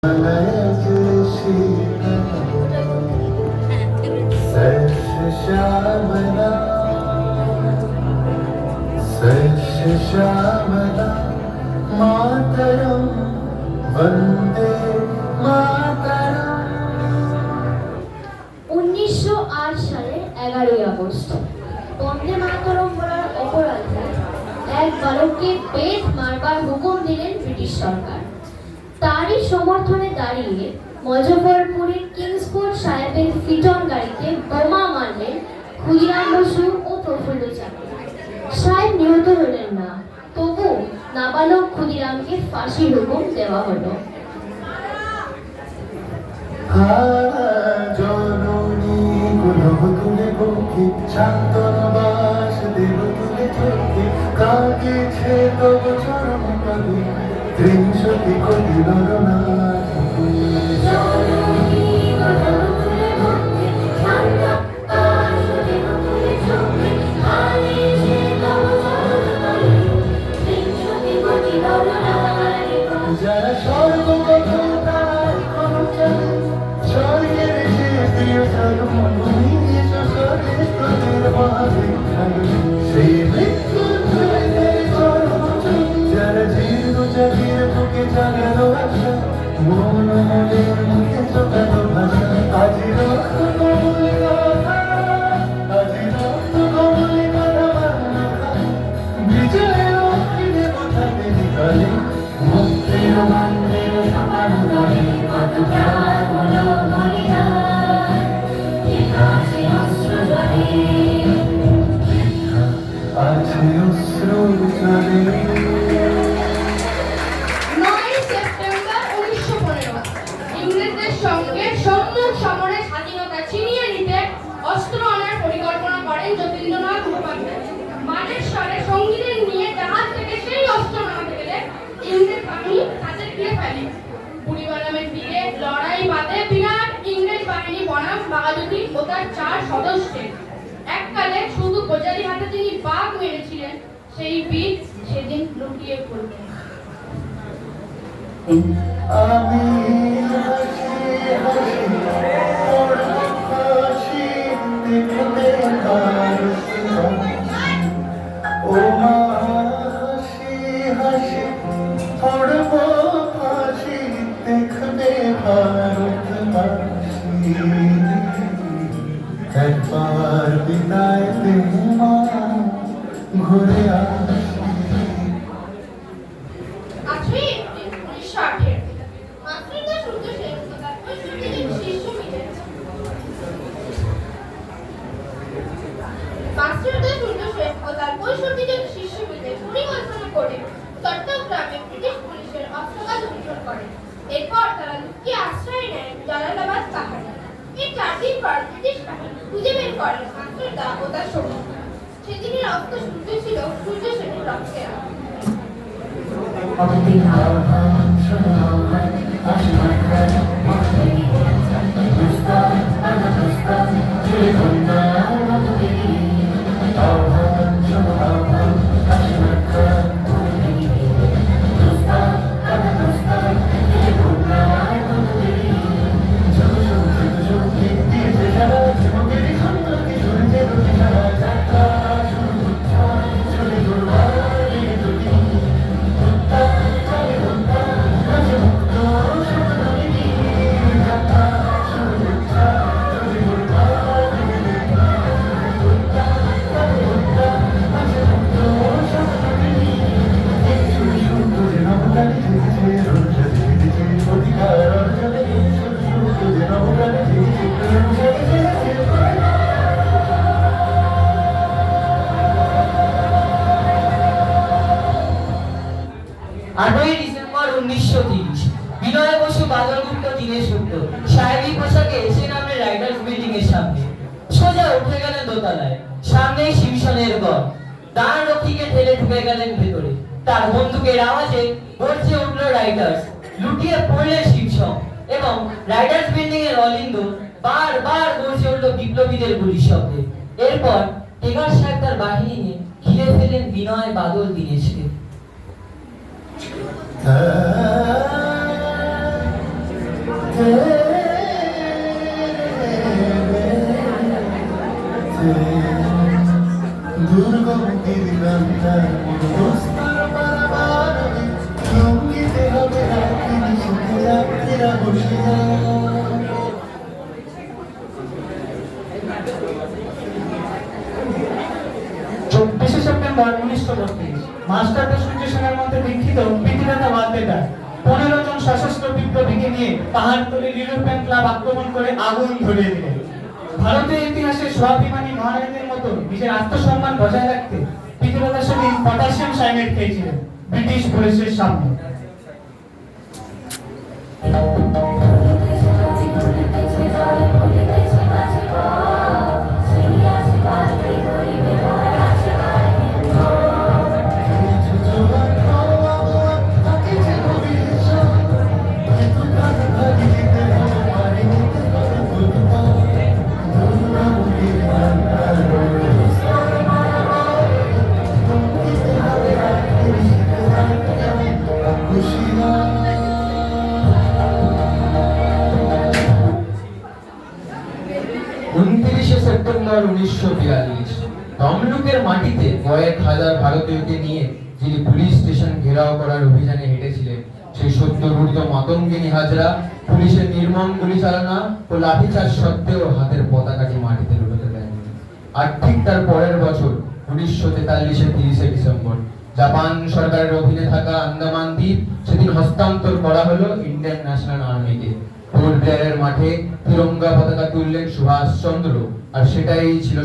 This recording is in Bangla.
श्यामला मातरम वंदे मातरम। 1908 সালের 11ই আগস্ট বন্দে মাতরম বলার অপরাধে এক বালককে পেট মারবার হুকুম দিলেন ব্রিটিশ সরকার। তারই সমর্থনে দাঁড়িয়ে মুজফ্ফরপুরের কিংসফোর্ড সাহেবের ফিটন গাড়িতে বোমা মারলেন ক্ষুদিরাম বসু ও প্রফুল্ল চাকী। সাহেব নিহত হলেন না, তবু নাবালক ক্ষুদিরামকে ফাঁসির হুকুম দেওয়া হলো। জননী গুলভ তুলে বুকে শান্তনবাস দেব তুলে চোখে কাঁদিছে তব চরম পাদে ত্রিংশতি কোটি নরনারী। যারা স্বর্গ কথার স্বর্গের যে প্রিয় জন্মভূমি স্বর্গের তোদের মহাবিখ্যাত সেই মৃত্যুঞ্জয়দের চরম যারা জীর্ণ জাতির বুকে জাগালো আশা মন মনের মুখে চোখালো ভাষা। আজি রক্ত কমলে কথা, আজি রক্ত কমলে কথা বিজয়ের অক্ষিণে কথাতে নিকালে মুক্তির মন্দির সমান করে কত প্রাণ হলো বলিদান। আছে অশ্রু জলে, আছে অশ্রু জলে। 9ই সেপ্টেম্বর 1915 ইংরেজদের সঙ্গে সম্মুখ সমরে স্বাধীনতা ছিনিয়ে নিতে অস্ত্র আনার পরিকল্পনা করেন যতীন্দ্রনাথ মুখোপাধ্যায়। বানেশ্বরে সঙ্গীদের নিয়ে জাহাজ থেকে সেই অস্ত্র নামাতে গেলে ইংরেজ বাহিনী তাদের ঘিরে ফেলে। বুড়িবালামের দিকে লড়াই বাঁধে বিরাট ইংরেজ বাহিনী বনাম বাঘাযতীন ও তার 4 সদস্যের। এককালে শুধু গোজারি হাতে তিনি বাঘ মেরেছিলেন, সেই বীর সেদিন লুটিয়ে পড়লেন। আমি হাসি হাসি পড়ব ফাঁসি দেখবে ভারতবাসী। ও মা হাসি হাসি পড়ব ফাঁসি দেখবে ভারতবাসী। একবার বিদায় দে মা ঘুরে আসি। 8ই এপ্রিল 1918 মাতৃকা সূর্য সেন ও তার 65 জন শিষ্য মিলে পরিকল্পনা করে চট্টগ্রামে ব্রিটিশ পুলিশের অস্ত্রাগার লুণ্ঠন করে। এরপর তারা লুকিয়ে আশ্রয় নেয় জালালাবাদ পাহাড়ে। এই 4 দিন পর ব্রিটিশ বাহিনী খুঁজে বের করে মাতৃকা ও তার সৈন্য। সেদিনের রক্ত সূর্য ছিল সূর্য সেনের রক্তে। ডিসেম্বর 1930 বিনয় বসু বাদলগুপ্ত দীনেশ গুপ্ত সাহেবী পোশাকে এসে নামলেন রাইটার্স বিল্ডিং এর সামনে। সোজা উঠে গেলেন দোতলায়। সামনেই শিবসনের ঘর। দান রক্ষীকে ঠেলে ঢুকে গেলেন ভেতরে। তার বন্দুকের আওয়াজে গর্জে উঠল রাইটার্স। লুটিয়ে পড়লেন শিবসন এবং রাইটার্স বিল্ডিং এর অলিন্দ বারবার গর্জে উঠল বিপ্লবীদের গুলির শব্দে। এরপর টেগার সাহেব তার বাহিনী নিয়ে ঘিরে ফেলেন বিনয় বাদল দীনেশকে। দুর্গম তীরগান্তার মনোস্তার বারবার লঙ্ঘিতে হবে রাত্রি নিশীথে যাত্রীরা বসিয়া। 24শে সেপ্টেম্বর 1932 মাস্টারদা সূর্য সেনের মধ্যে দীক্ষিত প্রীতিলতা ওয়ালপেটার 15 জন সশস্ত্র বিপ্লবীকে নিয়ে পাহাড়তলির ইউরোপিয়ান ক্লাব আক্রমণ করে আগুন ধরিয়ে দিলেন। ভারতের ইতিহাসে স্বাভিমানী মহারানীদের মতো নিজের আত্মসম্মান বজায় রাখতে প্রীতিলতা সেদিন পটাশিয়াম সায়ানাইড খেয়েছিলেন ব্রিটিশ পুলিশের সামনে। সেপ্টেম্বর 1942 তমলুকের মাটিতে কয়েক হাজার ভারতীয়কে নিয়ে যিনি পুলিশ স্টেশন ঘেরাও করার অভিযানে হেঁটেছিলেন, সেই সদ্যগঠিত মাতঙ্গিনী হাজরা পুলিশের নির্মম গুলি চালনা ও লাঠিচার্জ সত্ত্বেও হাতের পতাকাটি মাটিতে লুটাতে দেয়নি। আর ঠিক তার পরের বছর 1943-এর 30শে ডিসেম্বর জাপান সরকারের অধীনে থাকা আন্দামান দ্বীপ সেদিন হস্তান্তর করা হলো ইন্ডিয়ান ন্যাশনাল আর্মিকে। পোর্ট ব্লেয়ারের মাঠে তিরঙ্গা পতাকা তুললেন সুভাষ চন্দ্র, আর সেটাই ছিল